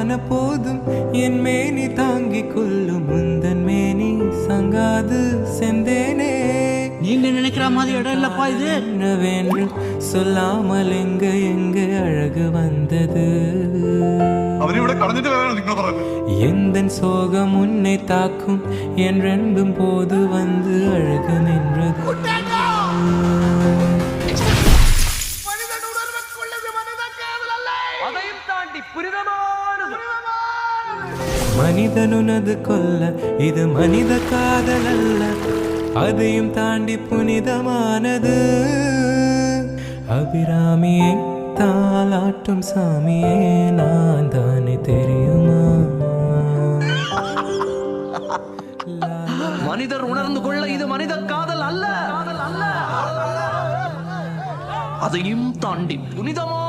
ஆன போதும் என் மேனி தாங்கிக் கொள்ளும் முந்தன் மேனி சங்காது செந்தேனே. நீங்க நினைக்கிற மாதிரி இடம் இல்லப்பா இது. என்னவென்று சொல்லாமல் எங்க அழகு வந்தது. எந்தன் சோகம் உன்னை தாக்கும் என்றென்பும் போது வந்து அழகு நின்றது. மனிதனுனது கொல்ல இது மனித காதல் அல்ல, அதையும் தாண்டி புனிதமானது. அபிராமியை தாலாட்டும் சாமியே நான் தானே தெரியுமா? மனிதர் உணர்ந்து கொள்ள இது மனித காதல் அல்ல, அதையும் தாண்டி புனிதமா